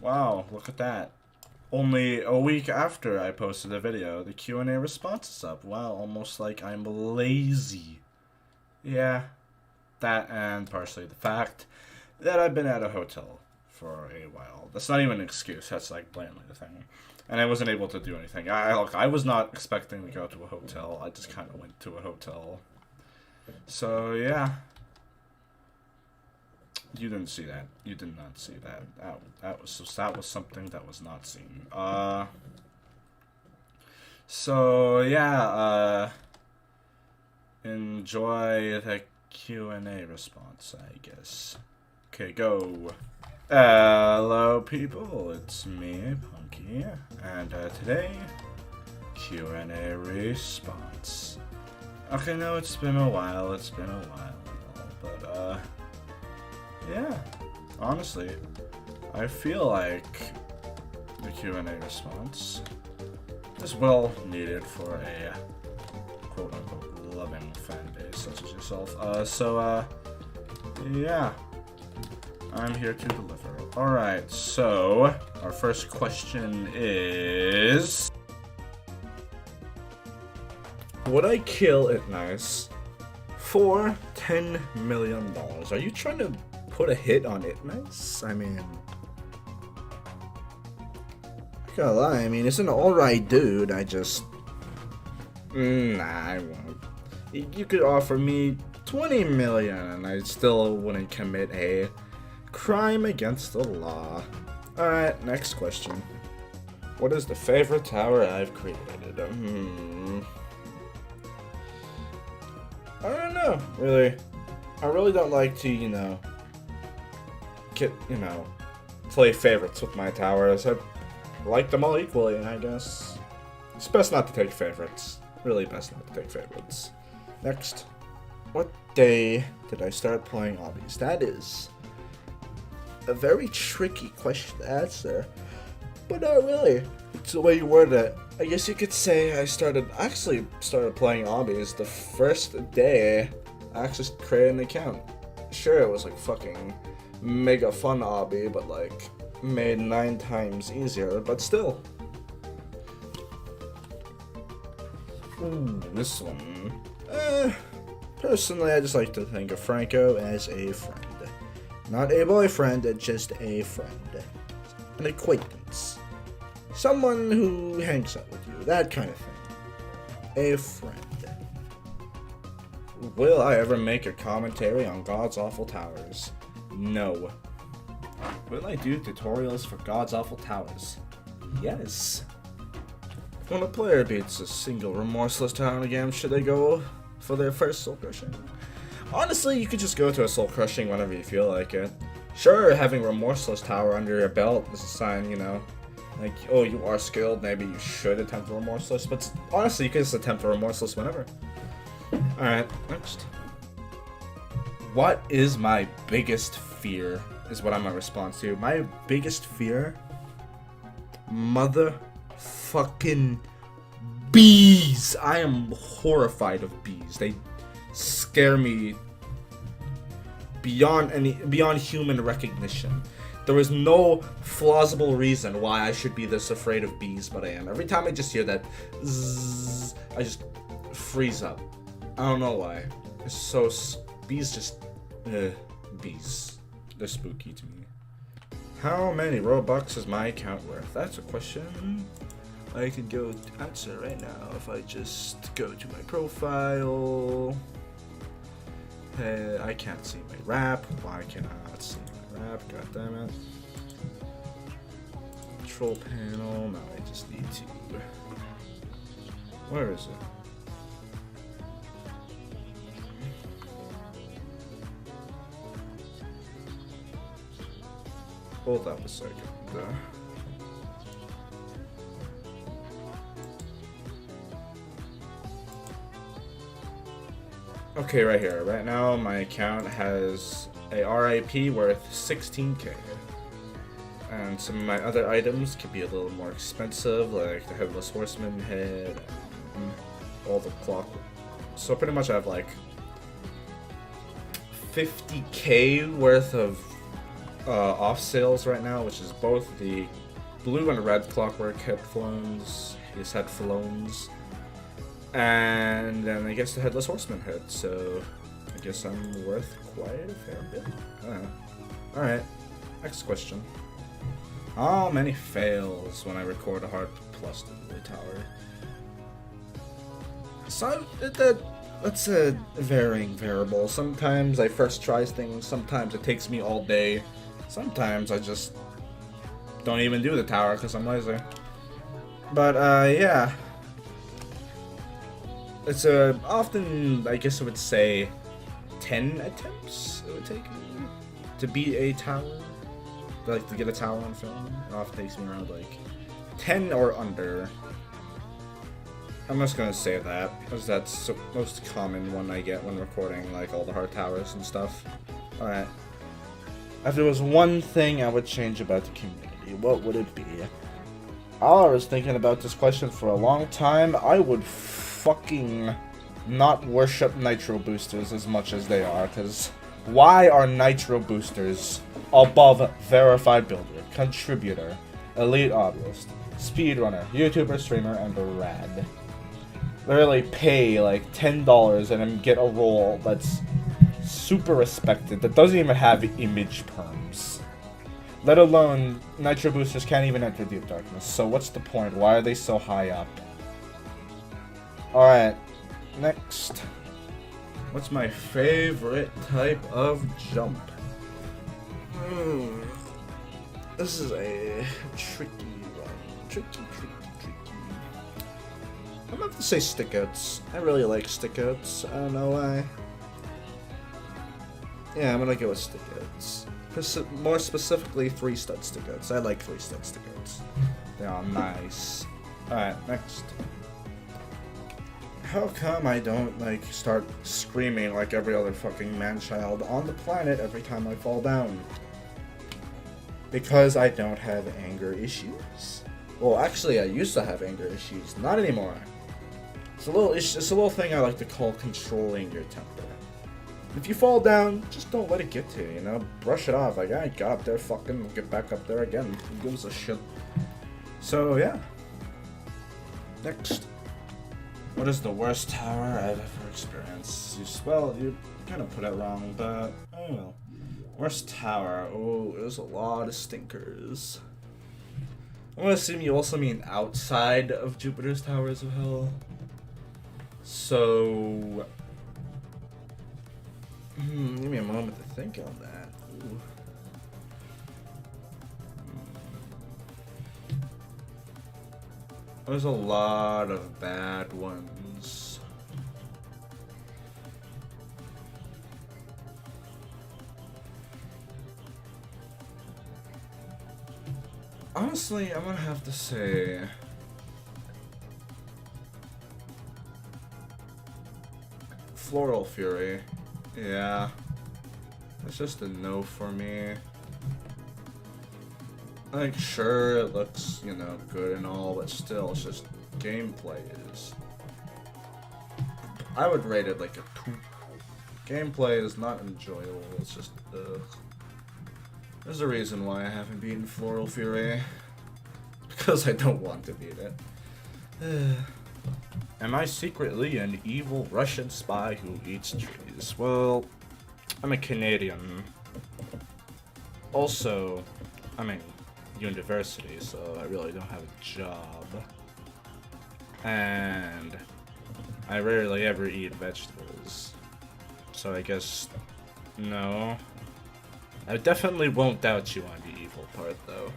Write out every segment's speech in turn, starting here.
Wow, look at that. Only a week after I posted the video, the Q&A response is up. Wow, almost like I'm lazy. Yeah, that and partially the fact that I've been at a hotel for a while. That's not even an excuse, that's like blatantly the thing. And I wasn't able to do anything. I was not expecting to go to a hotel. I just kind of went to a hotel. So, yeah. You didn't see that. You did not see that. That was something that was not seen. So yeah, enjoy the Q&A response, I guess. Okay, go. Hello people, it's me, Punky, and today, Q&A response. Okay, no, it's been a while, but yeah, honestly, I feel like the Q&A response is well needed for a quote-unquote loving fan base such as yourself. Yeah, I'm here to deliver. Alright, so our first question is, would I kill it nice for $10 million? Are you trying to put a hit on it nice? I mean, I gotta lie, I mean, it's an alright dude. I just, nah, I won't. You could offer me 20 million and I still wouldn't commit a crime against the law. Alright, next question. What is the favorite tower I've created? I don't know, really. I really don't like to, play favorites with my towers. I like them all equally, I guess. It's best not to take favorites. Really best not to take favorites. Next. What day did I start playing hobbies? That is a very tricky question to answer. But not really. It's the way you word it. I guess you could say I actually started playing hobbies the first day I actually created an account. Sure, it was like fucking mega fun hobby, but like made 9 times easier, but still. Ooh, this one. Personally, I just like to think of Franco as a friend. Not a boyfriend, just a friend. An acquaintance. Someone who hangs out with you, that kind of thing. A friend. Will I ever make a commentary on God's Awful Towers? No. Will I do tutorials for God's Awful Towers? Yes. When a player beats a single remorseless tower in a game, should they go for their first soul crushing? Honestly, you could just go to a soul crushing whenever you feel like it. Sure, having remorseless tower under your belt is a sign, like, oh, you are skilled, maybe you should attempt the remorseless, but honestly, you can just attempt the remorseless whenever. Alright, next. What is my biggest fear, is what I'm gonna respond to. My biggest fear? Motherfucking bees! I am horrified of bees. They scare me beyond human recognition. There is no plausible reason why I should be this afraid of bees, but I am. Every time I just hear that zzz, I just freeze up. I don't know why. It's so bees just bees. They're spooky to me. How many Robux is my account worth? That's a question I can go answer right now if I just go to my profile. I can't see my rap. Why can I not see my rap? God damn it. Control panel. No, I just need to. Where is it? Hold up a second. Okay, right here. Right now, my account has a RIP worth 16k. And some of my other items could be a little more expensive, like the Headless Horseman head and all the clock. So pretty much I have like 50k worth of off sales right now, which is both the blue and red Clockwork headphones, and then I guess the Headless Horseman hit, so I guess I'm worth quite a fair bit. Alright, next question. How many fails when I record a Heart Plus Deadly Tower? So, that's a varying variable. Sometimes I first try things, sometimes it takes me all day, sometimes I just don't even do the tower because I'm lazy. But, yeah. It's often, I guess I would say, 10 attempts it would take me to beat a tower. Like, to get a tower on film. It often takes me around, like, 10 or under. I'm just gonna say that, because that's the most common one I get when recording, like, all the hard towers and stuff. Alright. If there was one thing I would change about the community, what would it be? I was thinking about this question for a long time. I would fucking not worship nitro boosters as much as they are, because why are nitro boosters above verified builder, contributor, elite obbyist, speedrunner, YouTuber, streamer, and rad? Literally pay like $10 and then get a role that's super respected, that doesn't even have image perms. Let alone, nitro boosters can't even enter Deep Darkness, so what's the point? Why are they so high up? Alright, next. What's my favorite type of jump? This is a tricky one. Tricky. I'm gonna have to say stickouts. I really like stickouts. I don't know why. Yeah, I'm gonna go with stickouts. More specifically, 3-stud stickouts. I like 3-stud stickouts. They are nice. Alright, next. How come I don't, like, start screaming like every other fucking man-child on the planet every time I fall down? Because I don't have anger issues. Well, actually, I used to have anger issues. Not anymore. It's a little thing I like to call controlling your temper. If you fall down, just don't let it get to you, you know? Brush it off. Like, I got up there, fucking get back up there again. Who gives a shit? So, yeah. Next. What is the worst tower I've ever experienced? Well, you kind of put it wrong, but oh well. Worst tower. Oh, there's a lot of stinkers. I'm gonna assume you also mean outside of Jupiter's Towers of Hell. So, give me a moment to think on that. Ooh. There's a lot of bad ones. Honestly, I'm gonna have to say Floral Fury. Yeah. It's just a no for me. Like, sure, it looks, you know, good and all, but still, it's just gameplay is... I would rate it like a 2. Gameplay is not enjoyable, it's just, ugh. There's a reason why I haven't beaten Floral Fury. Because I don't want to beat it. Am I secretly an evil Russian spy who eats trees? Well, I'm a Canadian. Also, I'm in university, so I really don't have a job. And I rarely ever eat vegetables. So I guess, no. I definitely won't doubt you on the evil part, though.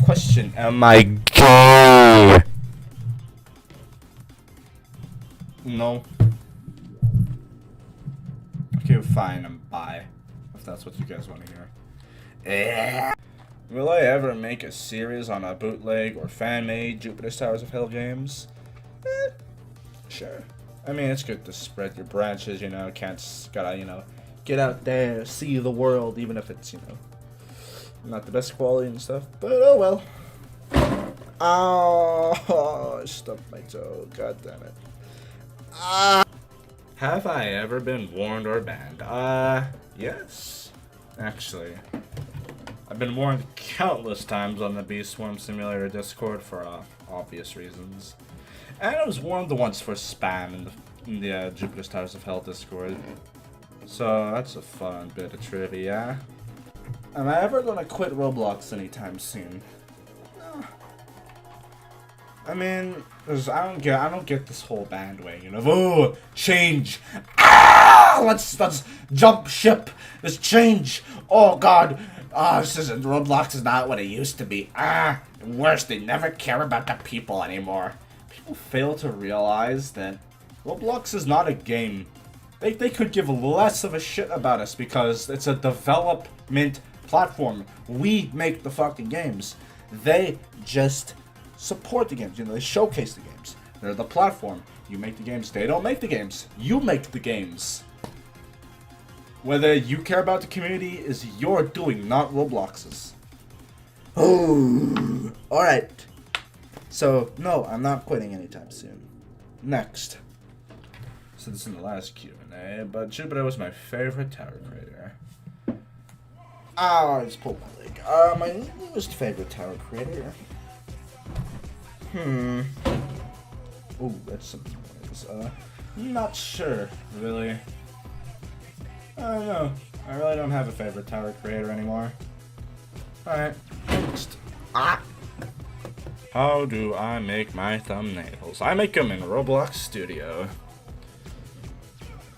Question, am I gay? No. Okay, fine, I'm bi. If that's what you guys want to hear. Will I ever make a series on a bootleg or fan-made Jupiter's Towers of Hell games? Sure. I mean, it's good to spread your branches, you know, gotta, you know, get out there, see the world, even if it's, you know, not the best quality and stuff, but oh well. Oh, I stubbed my toe, god damn it. Have I ever been warned or banned? Yes. Actually, I've been warned countless times on the Bee Swarm Simulator Discord for obvious reasons. And I was warned once for spam in the Jupiter's Towers of Hell Discord. So that's a fun bit of trivia. Am I ever gonna quit Roblox anytime soon? No. I mean, I don't get this whole bandwagon of change. Let's jump ship. Let's change. Oh God. Roblox is not what it used to be. Worse, they never care about the people anymore. People fail to realize that Roblox is not a game. They could give less of a shit about us because it's a development platform. We make the fucking games. They just support the games. They showcase the games. They're the platform. You make the games. They don't make the games. You make the games. Whether you care about the community is your doing, not Roblox's. Oh, alright. So, no, I'm not quitting anytime soon. Next. So this is the last Q&A, but Jupiter was my favorite tower creator. I just pulled my leg. My newest favorite tower creator. Ooh, that's some noise. Not sure, really. I don't know. I really don't have a favorite tower creator anymore. Alright, next. How do I make my thumbnails? I make them in Roblox Studio.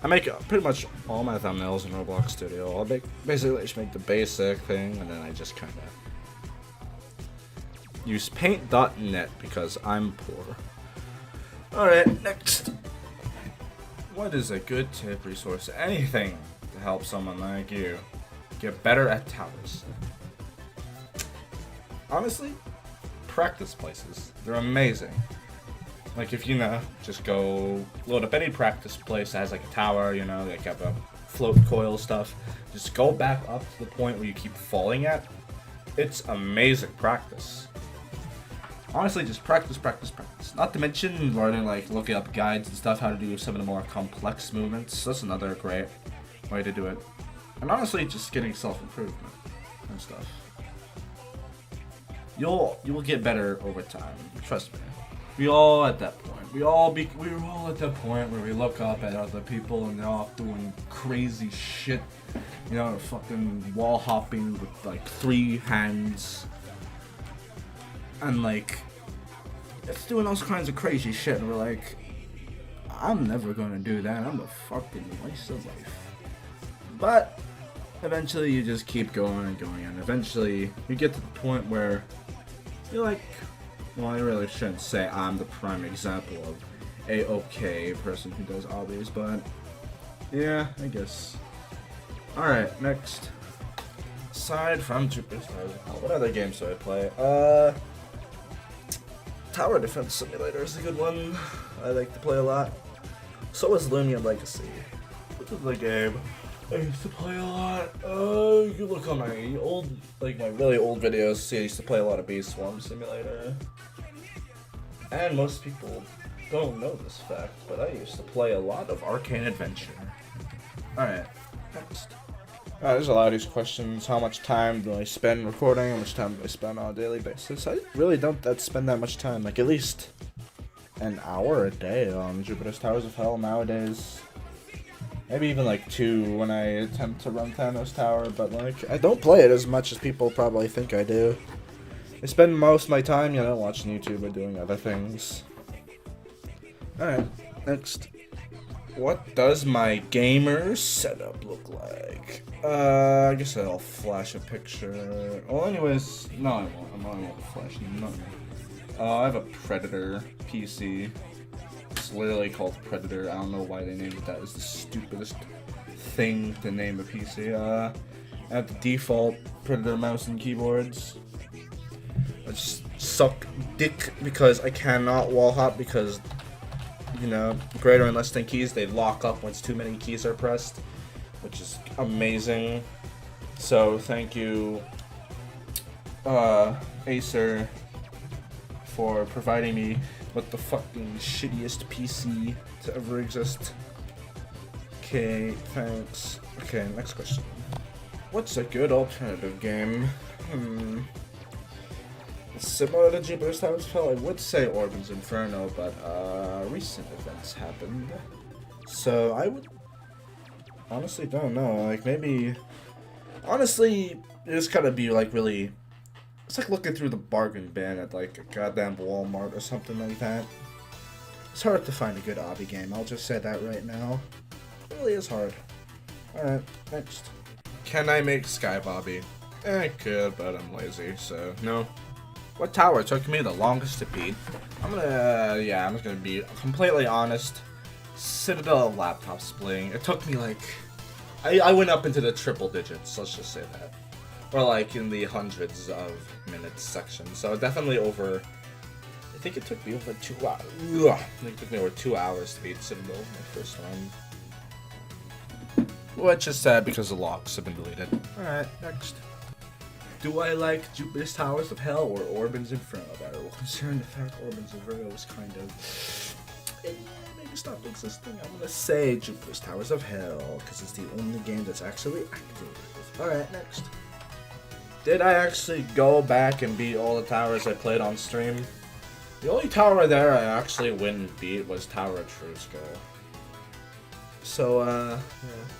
I make pretty much all my thumbnails in Roblox Studio. I'll basically just make the basic thing, and then I just kind of use paint.net because I'm poor. Alright, next. What is a good tip, resource, anything to help someone like you get better at towers? Honestly, practice places. They're amazing. Like, if just go load up any practice place that has like a tower, like have a float coil stuff. Just go back up to the point where you keep falling at. It's amazing practice. Honestly, just practice. Not to mention learning, looking up guides and stuff, how to do some of the more complex movements. That's another great way to do it. And honestly, just getting self-improvement and stuff. You will get better over time. Trust me. We're all at that point. We're all at that point where we look up at other people and they're all doing crazy shit. Fucking wall hopping with 3 hands. And it's doing those kinds of crazy shit. And we're like, I'm never gonna do that. I'm a fucking waste of life. But eventually you just keep going and going, and eventually you get to the point where you're like, well, I really shouldn't say I'm the prime example of a okay person who does obbies, but yeah, I guess. Alright, next. Aside from Jupiter's Towers, what other games do I play? Tower Defense Simulator is a good one. I like to play a lot. So is Lumion Legacy, which is the game I used to play a lot. You can look on my old, my really old videos. See, I used to play a lot of Bee Swarm Simulator. And most people don't know this fact, but I used to play a lot of Arcane Adventure. Alright, next. There's a lot of these questions. How much time do I spend recording? How much time do I spend on a daily basis? I really don't spend that much time. At least an hour a day on Jupiter's Towers of Hell nowadays. Maybe even 2 when I attempt to run Thanos Tower, but I don't play it as much as people probably think I do. I spend most of my time, watching YouTube or doing other things. Alright, next. What does my gamer setup look like? I guess I'll flash a picture. Well, anyways, no, I won't. I'm not gonna flash nothing. I have a Predator PC. It's literally called Predator. I don't know why they named it that. It's the stupidest thing to name a PC. I have the default Predator mouse and keyboards. I just suck dick because I cannot wall hop because, greater and less than keys, they lock up once too many keys are pressed, which is amazing. So thank you, Acer, for providing me with the fucking shittiest PC to ever exist. Okay, thanks. Okay, next question. What's a good alternative game? Similar to JToH Towers Fell, I would say Orban's Inferno, but recent events happened. So I would honestly don't know. Like maybe, honestly, it just gotta be like really. It's like looking through the bargain bin at like a goddamn Walmart or something like that. It's hard to find a good obby game. I'll just say that right now. It really is hard. All right, next. Can I make Sky Bobby? I could, but I'm lazy, so no. What tower took me the longest to beat? I'm just gonna be completely honest. Citadel laptop splitting. It took me like, I went up into the triple digits, let's just say that. Or like in the hundreds of minutes section. So definitely over, I think it took me over 2 hours. I think it took me over 2 hours to beat Citadel my first run. Which is sad because the logs have been deleted. Alright, next. Do I like JToH Towers of Hell or Orban's Inferno better? Well, considering the fact Orban's Inferno was kind of maybe stopped existing, I'm gonna say JToH Towers of Hell because it's the only game that's actually active. Alright, next. Did I actually go back and beat all the towers I played on stream? The only tower there I actually went and beat was Tower of Trusco. So, yeah.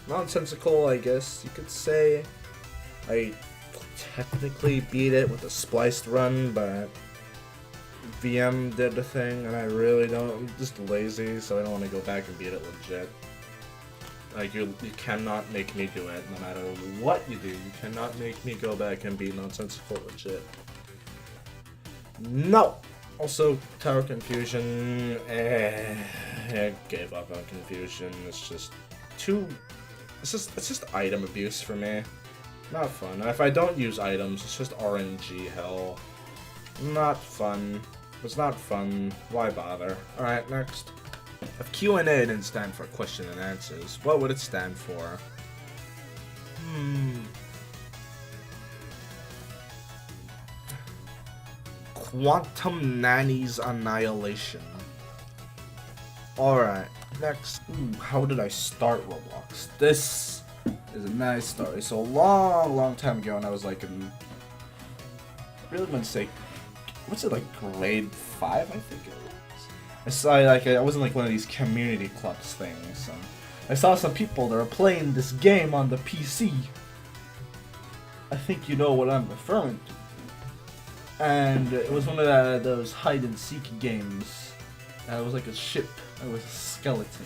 Nonsensical, I guess you could say. I technically beat it with a spliced run, but VM did the thing, and I really don't. I'm just lazy, so I don't want to go back and beat it legit. Like, you cannot make me do it, no matter what you do. You cannot make me go back and beat Nonsensical legit. No! Also, Tower Confusion, I gave up on Confusion. It's just it's just item abuse for me. Not fun. And if I don't use items, it's just RNG hell. Not fun. It's not fun. Why bother? Alright, next. If Q&A didn't stand for question and answers, what would it stand for? Quantum Nanny's Annihilation. Alright, next. How did I start Roblox? This is a nice story. So a long time ago, and I was like in, I really wouldn't say, what's it, like grade 5, I think it was. I saw, like, I wasn't like one of these community clubs things. I saw some people that were playing this game on the PC. I think you know what I'm referring to. And it was one of those hide and seek games. It was like a ship. It was a skeleton.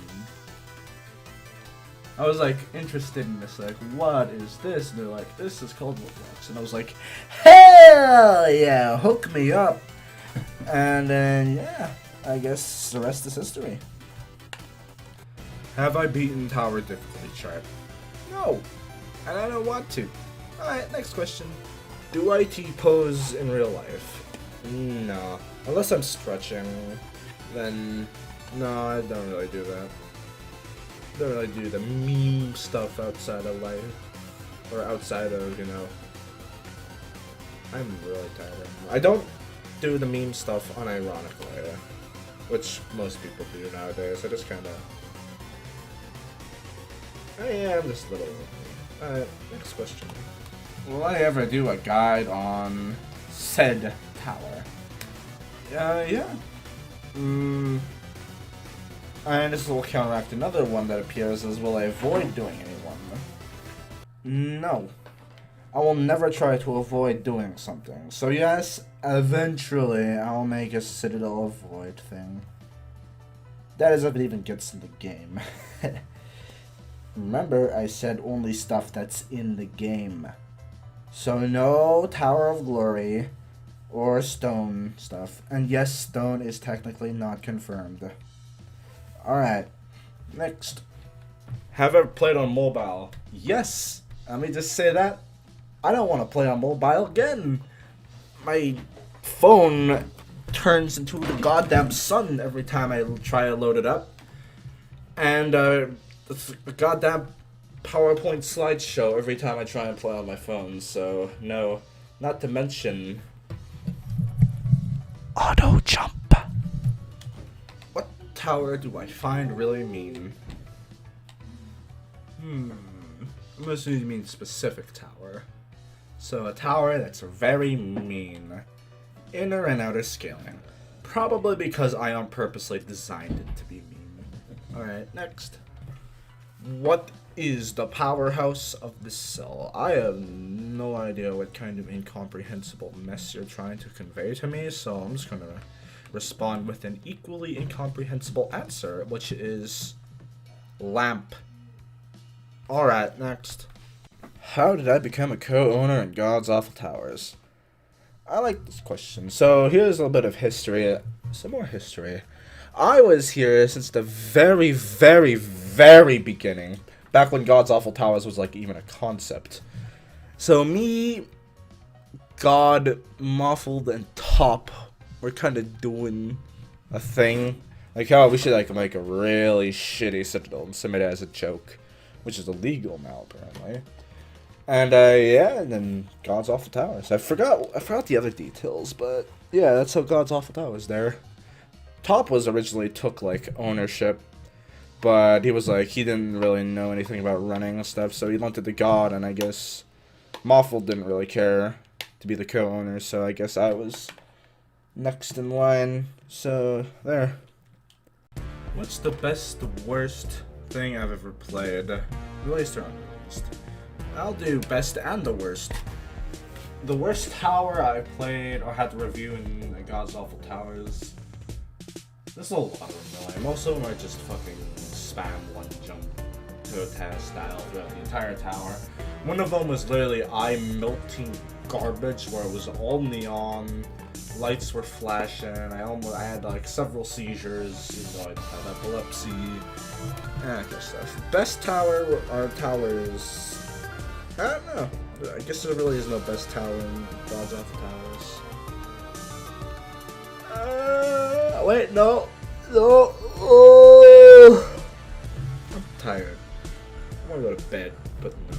I was like interested in this, like, what is this? And they're like, this is called Roblox. And I was like, hell yeah, hook me up. And then, yeah, I guess the rest is history. Have I beaten Tower Difficulty Chart? No, and I don't want to. Alright, next question. Do I T-pose in real life? No. Unless I'm stretching, then no, I don't really do that. Don't really do the meme stuff outside of life. Or outside of, you know. I'm really tired. I don't do the meme stuff unironically, which most people do nowadays. I just kinda, I am just a little. Alright, next question. Will I ever do a guide on said tower? Yeah. And this will counteract another one that appears as, will I avoid doing anyone? No. I will never try to avoid doing something. So yes, eventually I'll make a Citadel avoid thing. That is if it even gets in the game. Remember, I said only stuff that's in the game. So no Tower of Glory or Stone stuff. And yes, Stone is technically not confirmed. Alright, next. Have I played on mobile? Yes! Let me just say that. I don't want to play on mobile again. My phone turns into the goddamn sun every time I try to load it up. And it's a goddamn PowerPoint slideshow every time I try and play on my phone. So, no. Not to mention auto jump. What tower do I find really mean? I'm assuming you mean specific tower. So a tower that's very mean. Inner and outer scaling. Probably because I purposely designed it to be mean. Alright, next. What is the powerhouse of the cell? I have no idea what kind of incomprehensible mess you're trying to convey to me, so I'm just gonna respond with an equally incomprehensible answer, which is lamp. Alright, next. How did I become a co-owner in God's Awful Towers? I like this question. So here's a little bit of history. Some more history. I was here since the very, very, very beginning. Back when God's Awful Towers was like even a concept. So me, God, Muffled, and Top were kind of doing a thing. Like how we should like make a really shitty citadel and submit it as a joke. Which is illegal now apparently. And yeah, and then God's Awful Towers. I forgot the other details, but yeah, that's how God's Awful Towers there. Top was originally took like ownership, but he was like he didn't really know anything about running and stuff, so he lent it to God, and I guess Moffled didn't really care to be the co-owner, so I guess I was next in line. So there. What's the best, worst thing I've ever played? Released or unreleased? I'll do best and the worst. The worst tower I played or had to review in God's Awful Towers. There's a lot of them, really. Most of them are just fucking spam one jump JToH style throughout the entire tower. One of them was literally eye-melting garbage where it was all neon, lights were flashing, I had like several seizures, even though I had epilepsy, and that kind of stuff. Best tower are towers. I don't know. I guess there really is no best tower in God's Awful Towers. Wait, no. Oh. I'm tired. I want to go to bed, but no.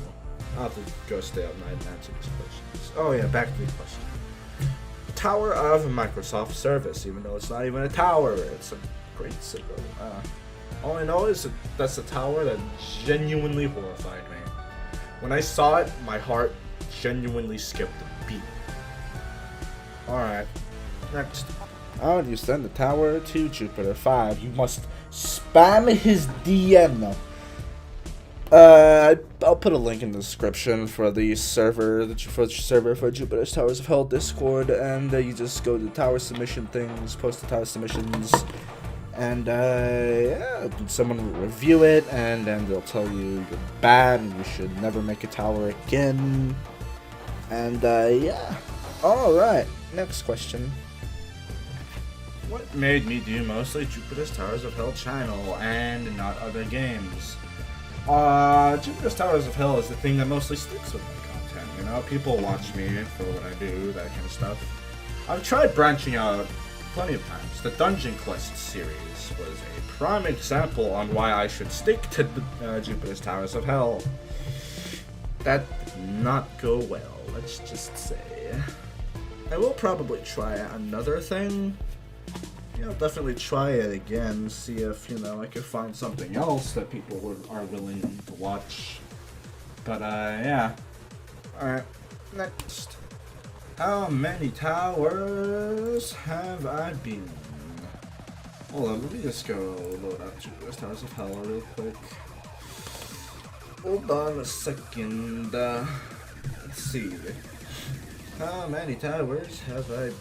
I'll have to go stay up night and answer these questions. Oh yeah, back to the question. Tower of Microsoft Service, even though it's not even a tower, it's a great signal. All I know is that that's a tower that genuinely horrified me. When I saw it, my heart genuinely skipped a beat. Alright, next. How do you send the tower to Jupiter 5? You must spam his DM. I'll put a link in the description for the server, for Jupiter's Towers of Hell Discord, and you just go to the tower submission things, post the tower submissions, and yeah, someone will review it, and then they'll tell you you're bad and you should never make a tower again. And yeah. Alright, next question. What made me do mostly Jupiter's Towers of Hell channel and not other games? Jupiter's Towers of Hell is the thing that mostly sticks with my content, you know? People watch me for what I do, that kind of stuff. I've tried branching out plenty of times. The Dungeon Quest series was a prime example on why I should stick to the, Jupiter's Towers of Hell. That did not go well, let's just say. I will probably try another thing. I'll definitely try it again, see if, I can find something else that people are willing to watch. But, yeah. Alright, next. How many towers have I been? Hold on, let me just go load up Jupiter's Towers of Hell real quick. Hold on a second. Let's see. How many towers have I been?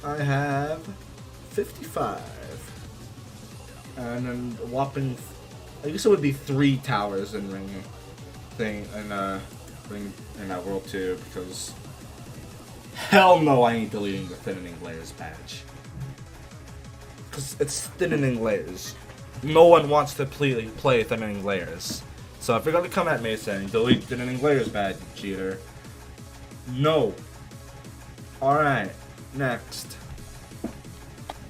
I have 55, and then a whopping, I guess it would be 3 towers in Ring thing, and Ring in that World 2, because hell no, I ain't deleting the Thinning Layers badge, because it's Thinning Layers. No one wants to play Thinning Layers, so if you're gonna come at me saying delete Thinning Layers badge, you cheater, no. Alright. Next.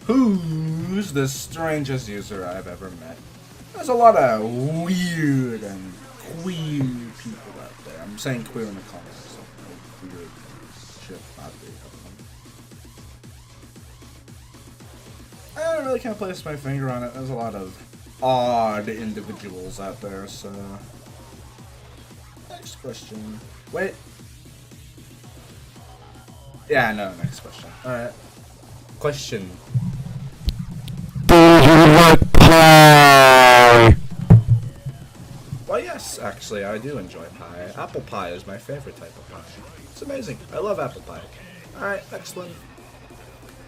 Who's the strangest user I've ever met? There's a lot of weird and queer people out there. I'm saying queer in the comments, so no weird shit out there. I really can't place my finger on it. There's a lot of odd individuals out there, so... Next question. Wait. Yeah, no, next question. Alright. Question. Do you like pie? Well, yes, actually, I do enjoy pie. Apple pie is my favorite type of pie. It's amazing. I love apple pie. Alright, next one.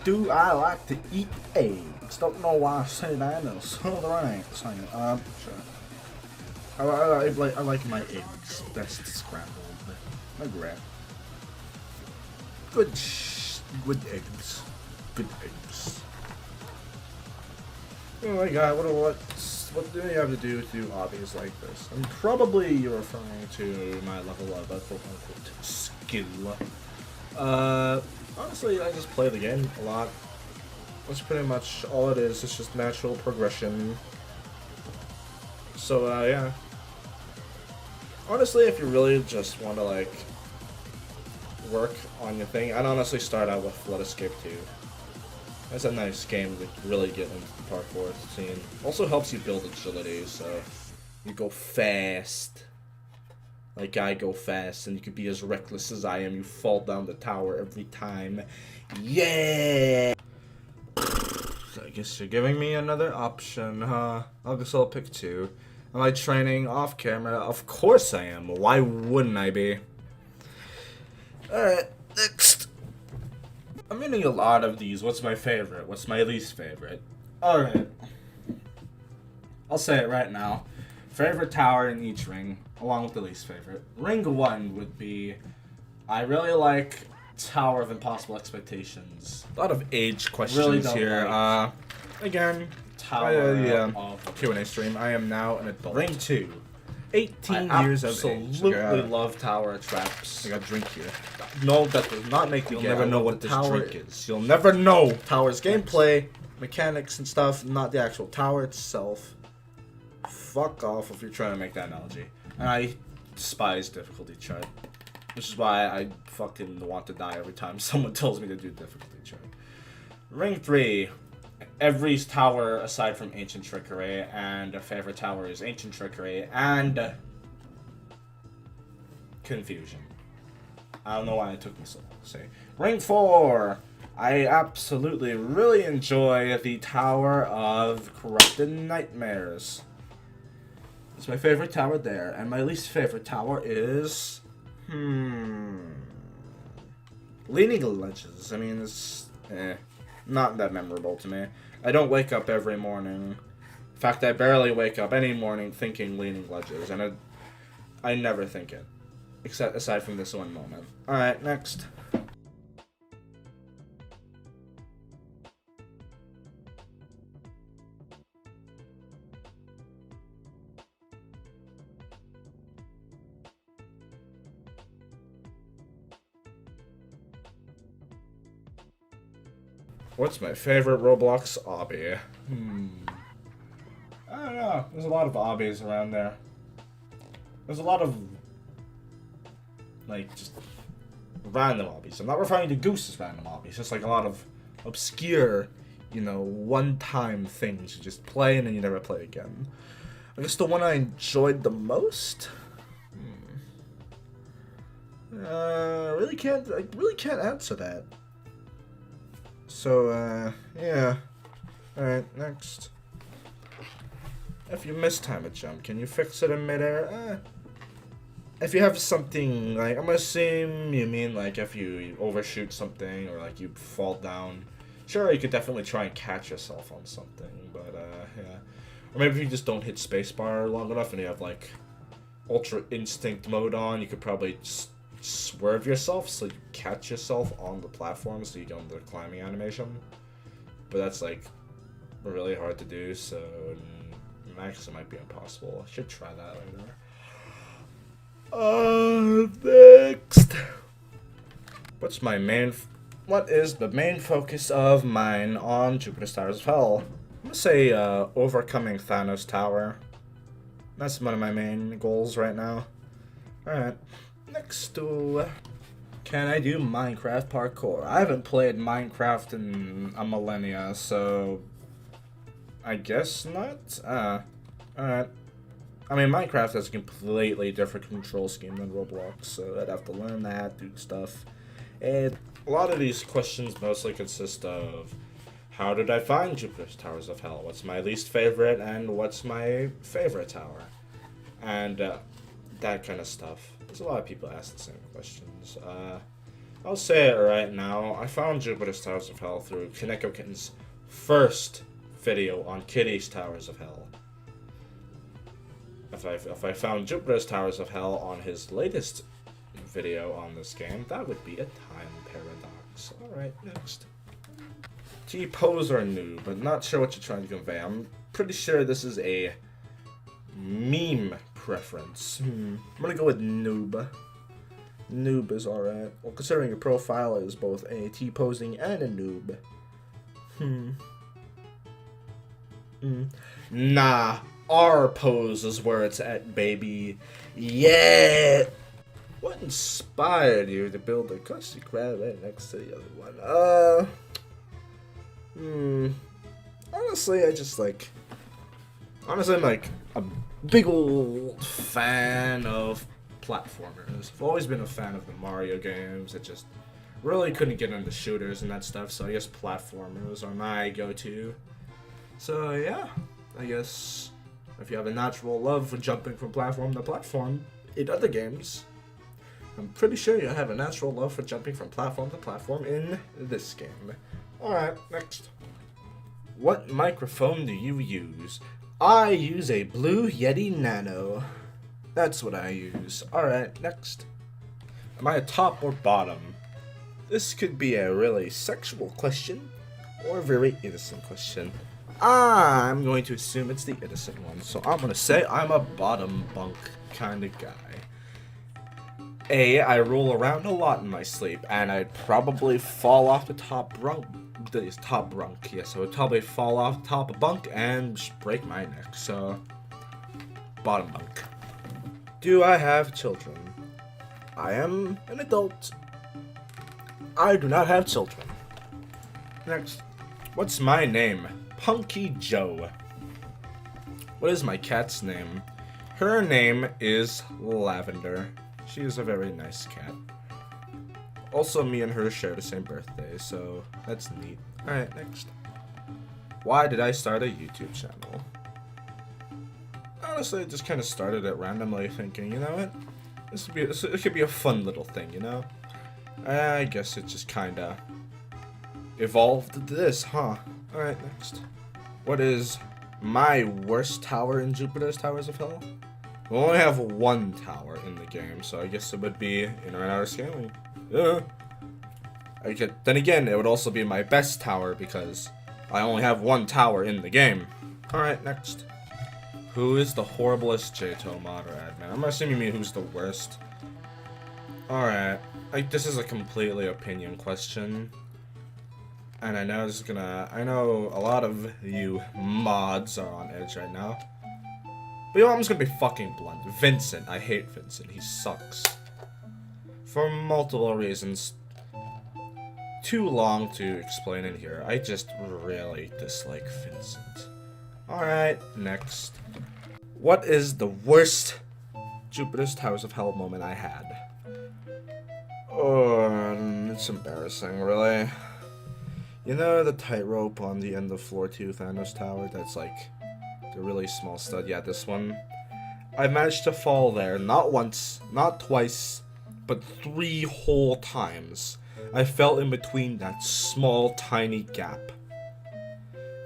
Do I like to eat eggs? Don't know why I say that. So there ain't saying it. Sure. I like my eggs best scrambled. McGrath. Good eggs. Good eggs. Oh my god, what do you have to do with do hobbies like this? And probably you're referring to my level of quote-unquote skill. Honestly, I just play the game a lot. That's pretty much all it is. It's just natural progression. So, yeah. Honestly, if you really just want to, like, work on your thing, I'd honestly start out with Let Escape 2. That's a nice game to really get into the parkour scene. Also helps you build agility, so you go fast. Like I go fast, and you can be as reckless as I am. You fall down the tower every time. Yeah! So I guess you're giving me another option, huh? I guess I'll pick 2. Am I training off camera? Of course I am. Why wouldn't I be? Alright, next. I'm getting a lot of these. What's my favorite? What's my least favorite? Alright. I'll say it right now. Favorite tower in each ring, along with the least favorite. Ring 1 would be, I really like Tower of Impossible Expectations. A lot of age questions Really here. like Again, Tower of Q&A stream. I am now an adult. Ring 2. 18 I years of age. absolutely love tower traps. I got a drink here. No, that does not make me You'll gay. never I know know what what this this drink drink is. You'll never know. Tower's gameplay, mechanics and stuff, not the actual tower itself. Fuck off if you're trying to make that analogy. And I despise difficulty chart. Which is why I fucking want to die every time someone tells me to do difficulty chart. Ring 3. Every tower aside from Ancient Trickery, and a favorite tower is Ancient Trickery, and Confusion. I don't know why it took me so long to say. Ring 4. I absolutely really enjoy the Tower of Corrupted Nightmares. It's my favorite tower there, and my least favorite tower is... Leaning Ledges. I mean, it's... not that memorable to me. I don't wake up every morning. In fact, I barely wake up any morning thinking Leaning Ledges, and I never think it. Except aside from this one moment. Alright, next. What's my favorite Roblox obby? I don't know. There's a lot of obbies around there. There's a lot of, like, just random obbies. I'm not referring to Goose's random obbies. Just like a lot of obscure, you know, one-time things you just play and then you never play again. I guess the one I enjoyed the most? I really can't answer that. So, yeah. Alright, next. If you mistime a jump, can you fix it in midair? If you have something, like, I'm gonna assume you mean, like, if you overshoot something, or, like, you fall down. Sure, you could definitely try and catch yourself on something, but, yeah. Or maybe if you just don't hit spacebar long enough and you have, like, Ultra Instinct mode on, you could probably just swerve yourself so you catch yourself on the platform so you go into the climbing animation. But that's like really hard to do, so actually might be impossible. I should try that later. Next. What is the main focus of mine on Jupiter's Towers of Hell? I'm gonna say overcoming Thanos Tower. That's one of my main goals right now. Alright. Next to... Can I do Minecraft parkour? I haven't played Minecraft in a millennia, so I guess not. Alright. I mean, Minecraft has a completely different control scheme than Roblox, so I'd have to learn that, do stuff. And a lot of these questions mostly consist of how did I find Jupiter's Towers of Hell? What's my least favorite, and what's my favorite tower? And that kind of stuff. There's a lot of people ask the same questions. I'll say it right now. I found Jupiter's Towers of Hell through Kaneko Kitten's first video on Kitty's Towers of Hell. If I found Jupiter's Towers of Hell on his latest video on this game, that would be a time paradox. Alright, next. JToH or noob, but not sure what you're trying to convey. I'm pretty sure this is a meme preference. I'm gonna go with noob. Noob is alright. Well, considering your profile is both a T-posing and a noob. Nah, our pose is where it's at, baby. Yeah! What inspired you to build a Krusty Krab right next to the other one? Honestly, I'm like a big old fan of platformers. I've always been a fan of the Mario games. I just really couldn't get into shooters and that stuff, so I guess platformers are my go-to. So yeah, I guess if you have a natural love for jumping from platform to platform in other games, I'm pretty sure you have a natural love for jumping from platform to platform in this game. Alright, next. What microphone do you use? I use a Blue Yeti Nano. That's what I use. Alright, next. Am I a top or bottom? This could be a really sexual question or a very innocent question. I'm going to assume it's the innocent one, so I'm going to say I'm a bottom bunk kind of guy. I roll around a lot in my sleep, and I'd probably fall off the top rung. Yes, I would probably fall off the top of bunk and just break my neck, so bottom bunk. Do I have children? I am an adult. I do not have children. Next. What's my name? punkyjoe. What is my cat's name? Her name is Lavender. She is a very nice cat. Also, me and her share the same birthday, so that's neat. Alright, next. Why did I start a YouTube channel? Honestly, I just kind of started it randomly, thinking, you know what? It could be a fun little thing, you know? I guess it just kind of evolved into this, huh? Alright, next. What is my worst tower in Jupiter's Towers of Hell? We only have one tower in the game, so I guess it would be Inner and Outer Scaling. Yeah. Then again, it would also be my best tower because I only have one tower in the game. Alright, next. Who is the horriblest JToH mod or admin? I'm assuming you mean who's the worst. Alright. This is a completely opinion question. And I know I know a lot of you mods are on edge right now. But you know, I'm just gonna be fucking blunt. Vincent. I hate Vincent. He sucks. For multiple reasons. Too long to explain in here. I just really dislike Vincent. Alright, next. What is the worst Jupiter's Towers of Hell moment I had? Oh, it's embarrassing, really. You know the tightrope on the end of floor 2 Thanos Tower? That's like the really small stud. Yeah, this one. I managed to fall there not once, not twice, but 3 whole times. I fell in between that small, tiny gap.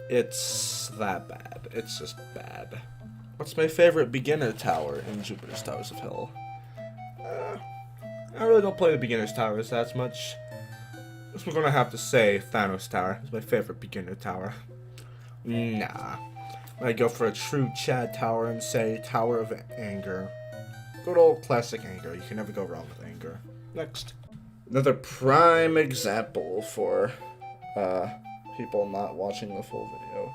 It's that bad. It's just bad. What's my favorite beginner tower in Jupiter's Towers of Hell? I really don't play the beginner's towers that much. So we're gonna have to say Thanos Tower is my favorite beginner tower. Nah. I go for a true Chad tower and say Tower of Anger. Good old classic Anger. You can never go wrong with Anger. Next. Another prime example for people not watching the full video.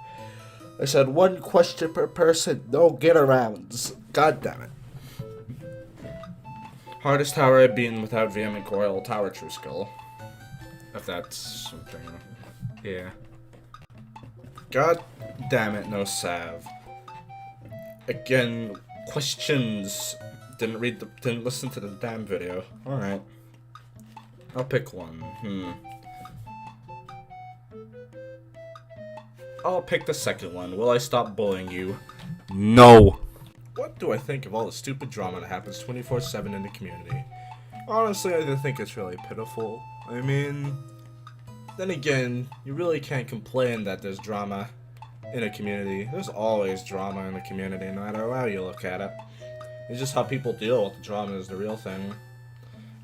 I said 1 question per person, no get-arounds. God damn it. Hardest tower I've been without VM and Coil Tower True Skill. If that's something. Yeah. God damn it, no Sav. Again, questions. Didn't listen to the damn video. Alright. I'll pick one. I'll pick the second one. Will I stop bullying you? No. What do I think of all the stupid drama that happens 24/7 in the community? Honestly, I think it's really pitiful. I mean, then again, you really can't complain that there's drama in a community. There's always drama in a community, no matter how you look at it. It's just how people deal with the drama is the real thing.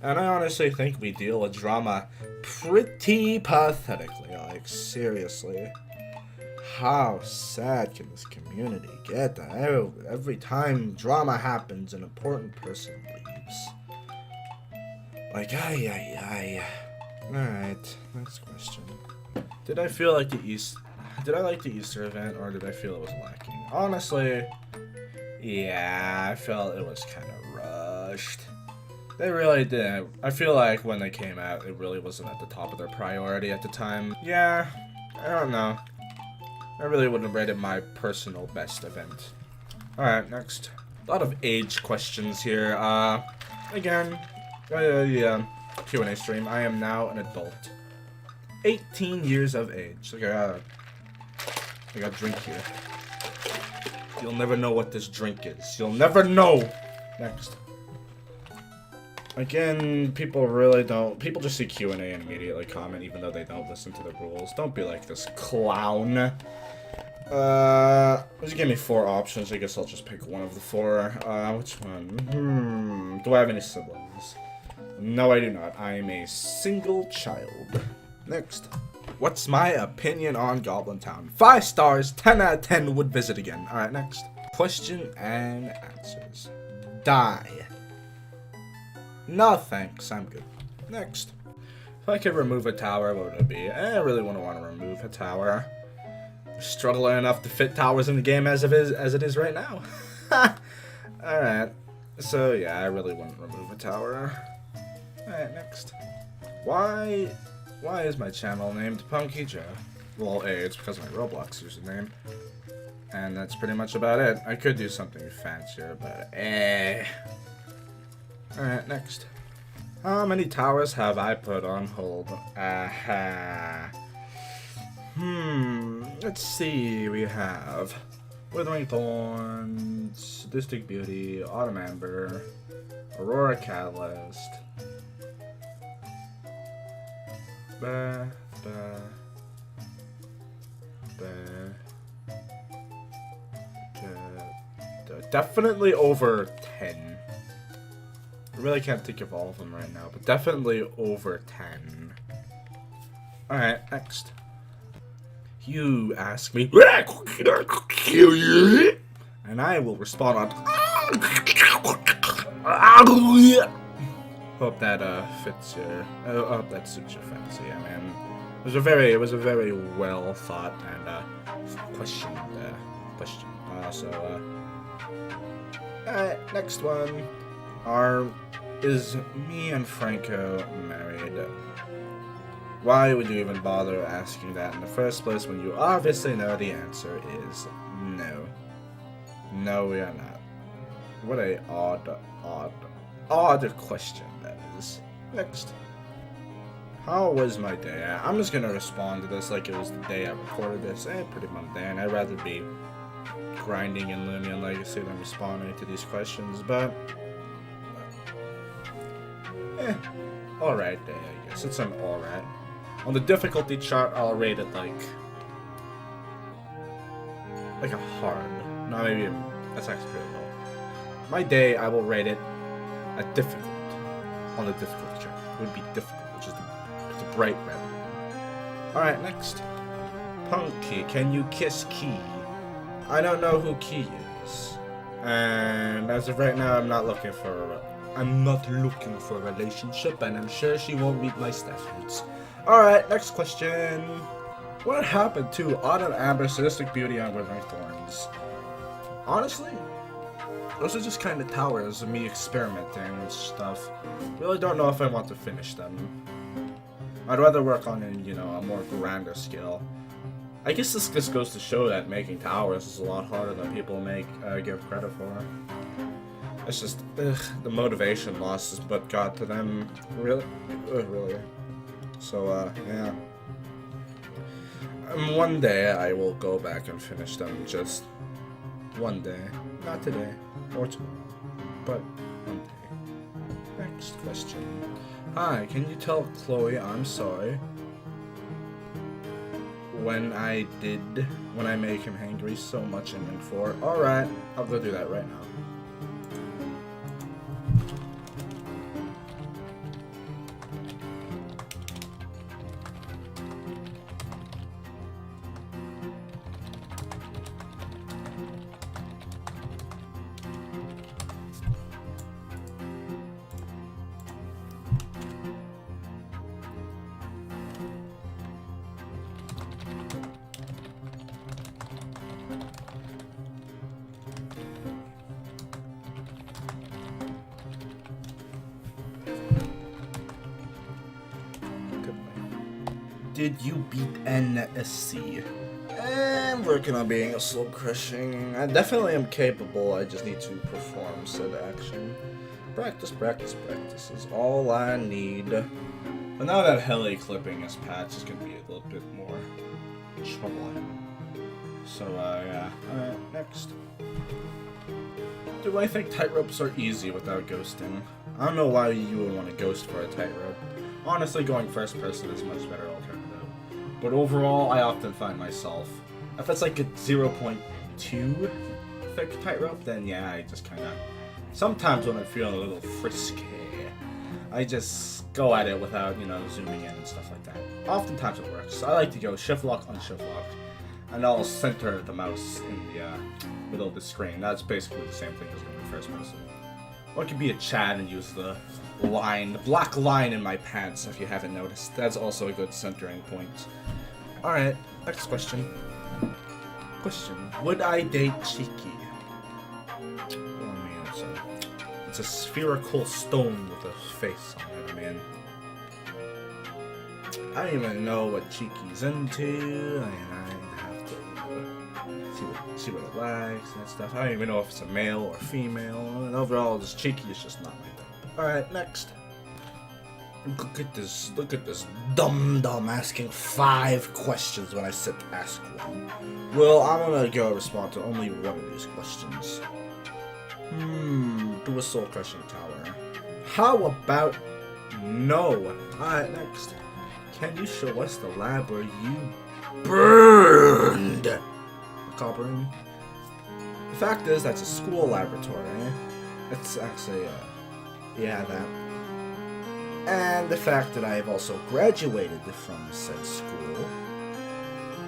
And I honestly think we deal with drama pretty pathetically. Like, seriously. How sad can this community get that every time drama happens, an important person leaves? Like, Alright, next question. Did I like the Easter event, or did I feel it was lacking? Honestly, yeah, I felt it was kind of rushed. They really did. I feel like when they came out, it really wasn't at the top of their priority at the time. Yeah, I don't know. I really wouldn't rate it my personal best event. Alright, next. A lot of age questions here. Again, Q&A stream. I am now an adult. 18 years of age. Like, I got a drink here. You'll never know what this drink is. You'll never know! Next. Again, people just see Q&A and immediately comment even though they don't listen to the rules. Don't be like this clown. Just give me 4 options. I guess I'll just pick one of the 4. Which one? Do I have any siblings? No, I do not. I am a single child. Next. What's my opinion on Goblin Town? 5 stars, 10 out of 10 would visit again. Alright, next. Question and answers. Die. No thanks, I'm good. Next. If I could remove a tower, what would it be? I really wouldn't want to remove a tower. I'm struggling enough to fit towers in the game as it is right now. Alright. So yeah, I really wouldn't remove a tower. Alright, next. Why is my channel named punkyjoe? Well, it's because of my Roblox username. And that's pretty much about it. I could do something fancier, but Alright, next. How many towers have I put on hold? Let's see. We have Withering Thorns, Sadistic Beauty, Autumn Amber, Aurora Catalyst, definitely over 10. I really can't think of all of them right now, but definitely over 10. Alright, next. You ask me, kill you? And I will respond on. Hope that fits your. I hope that suits your fancy. Yeah, man. It was a very well thought and questioned question. Alright, next one. Is me and Franco married? Why would you even bother asking that in the first place when you obviously know the answer is no. No, we are not. What a odd question that is. Next. How was my day? I'm just gonna respond to this like it was the day I recorded this. Pretty mundane. I'd rather be grinding in Lumion Legacy than responding to these questions, but alright day, I guess. It's an alright. On the difficulty chart, I'll rate it like a hard. No, maybe that's actually pretty low. My day, I will rate it a difficult. On the difficulty chart, it would be difficult, which is the bright red. Alright, next. Punky, can you kiss Key? I don't know who Key is. And as of right now, I'm not looking for a relationship, and I'm sure she won't meet my standards. Alright, next question. What happened to Autumn Amber, Sadistic Beauty, and Withering Thorns? Honestly, those are just kind of towers of me experimenting with stuff. Really don't know if I want to finish them. I'd rather work on a more grander scale. I guess this just goes to show that making towers is a lot harder than people give credit for. It's just the motivation lost is what got to them. Really, really. So yeah. One day I will go back and finish them. Just one day, not today or tomorrow, but one day. Next question. Hi, can you tell Chloe I'm sorry when I make him angry so much in Ring 4? Alright, I'll go do that right now. Did you beat NSC? I'm working on being a slow crushing. I definitely am capable, I just need to perform said action. Practice, practice, practice is all I need. But now that heli clipping is patched, it's gonna be a little bit more troubling. So, yeah. Alright, next. Do I think tightropes are easy without ghosting? I don't know why you would want to ghost for a tightrope. Honestly, going first person is much better alternative. But overall, I often find myself, if it's like a 0.2 thick tightrope, then yeah, I just kind of, sometimes when I'm feeling a little frisky, I just go at it without, you know, zooming in and stuff like that. Oftentimes it works. I like to go shift lock, unshift lock, and I'll center the mouse in the middle of the screen. That's basically the same thing as going first person. Or it could be a chat and use the black line in my pants if you haven't noticed. That's also a good centering point. Alright, next question. Would I date Cheeky? Well, I mean, it's a spherical stone with a face on it, man. I don't even know what Cheeky's into. I mean, I have to see what it likes and stuff. I don't even know if it's a male or female. And overall, this Cheeky is just not my thing. Alright, next. Look at this dumb asking 5 questions when I said ask one. Well, I'm gonna go respond to only one of these questions. Do a soul crushing tower. How about no? Alright, next. Can you show us the lab where you burned a copper ring? The fact is, that's a school laboratory. It's actually, yeah, that. And the fact that I have also graduated from said school,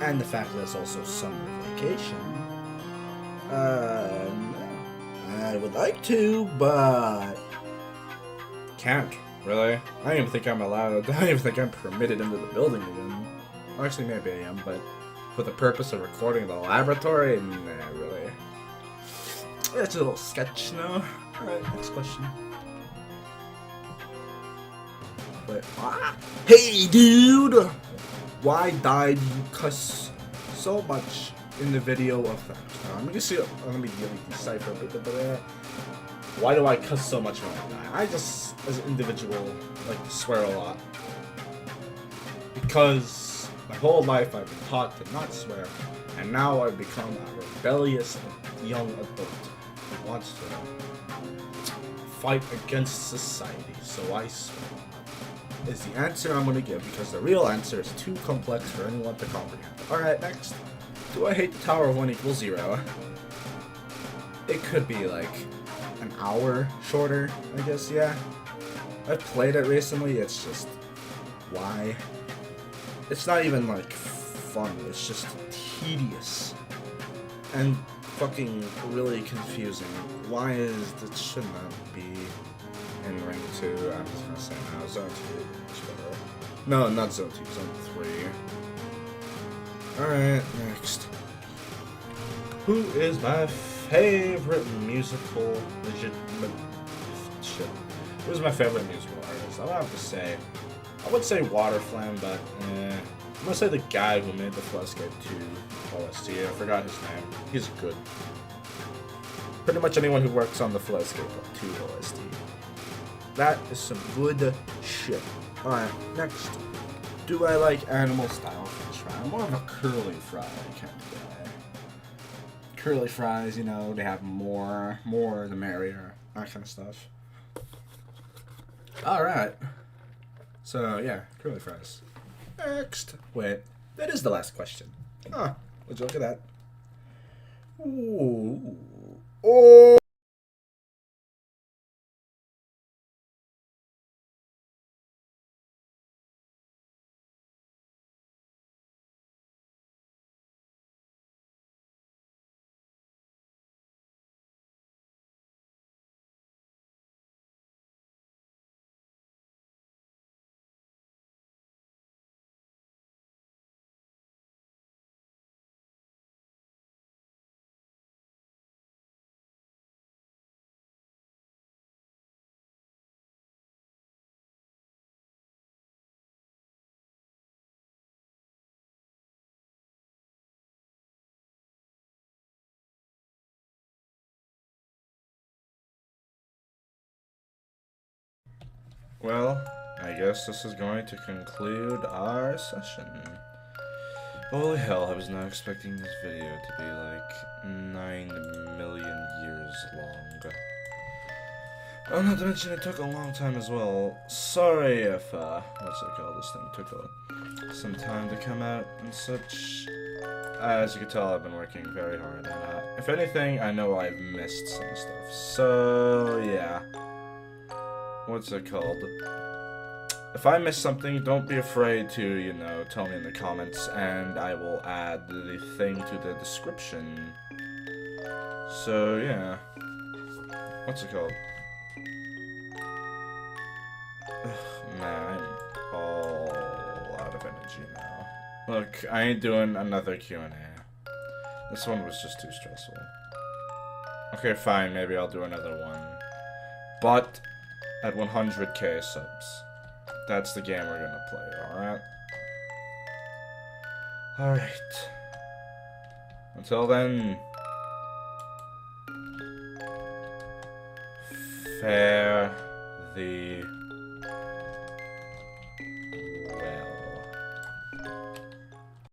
and the fact that it's also summer vacation. I would like to, but can't, really. I don't even think I'm allowed, I don't even think I'm permitted into the building again. Or actually, maybe I am, but for the purpose of recording the laboratory, nah, really. It's a little sketch, no? Alright, next question. Wait, hey dude! Why did you cuss so much in the video of that? Let me see. Let me decipher a bit. Why do I cuss so much when I die? I just, as an individual, like to swear a lot. Because my whole life I've been taught to not swear, and now I've become a rebellious young adult who wants to fight against society, so I swear. Is the answer I'm gonna give, because the real answer is too complex for anyone to comprehend. Alright, next. Do I hate the Tower of 1 equals 0? It could be like an hour shorter, I guess, yeah. I've played it recently, it's just, why? It's not even like fun, it's just tedious. And fucking really confusing. Why is that, should not be in Ring 2, I'm just gonna say now, Zone 2. No, not Zone 2, Zone 3. Alright, next. Who is my favorite musical shit? Who's my favorite musical artist? I would have to say, I would say Waterflam, but I'm gonna say the guy who made the Flescape 2 OST. I forgot his name. He's good. Pretty much anyone who works on the Flescape 2 OST. That is some good shit. Alright, next. Do I like animal style french fry? I'm more of a curly fry kind of guy. Curly fries, you know, they have more the merrier, that kind of stuff. Alright. So, yeah, curly fries. Next. Wait, that is the last question. Huh, would you look at that? Ooh. Oh! Well, I guess this is going to conclude our session. Holy hell, I was not expecting this video to be like 9 million years long. Oh, not to mention it took a long time as well. Sorry if, what's it called, this thing took some time to come out and such. As you can tell, I've been working very hard, and if anything, I know I've missed some stuff. So, yeah. What's it called? If I miss something, don't be afraid to, you know, tell me in the comments, and I will add the thing to the description. So, yeah. What's it called? Ugh, man, I'm all out of energy now. Look, I ain't doing another Q&A. This one was just too stressful. Okay, fine, maybe I'll do another one. But at 100k subs. That's the game we're gonna play, alright? Alright. Until then, fare thee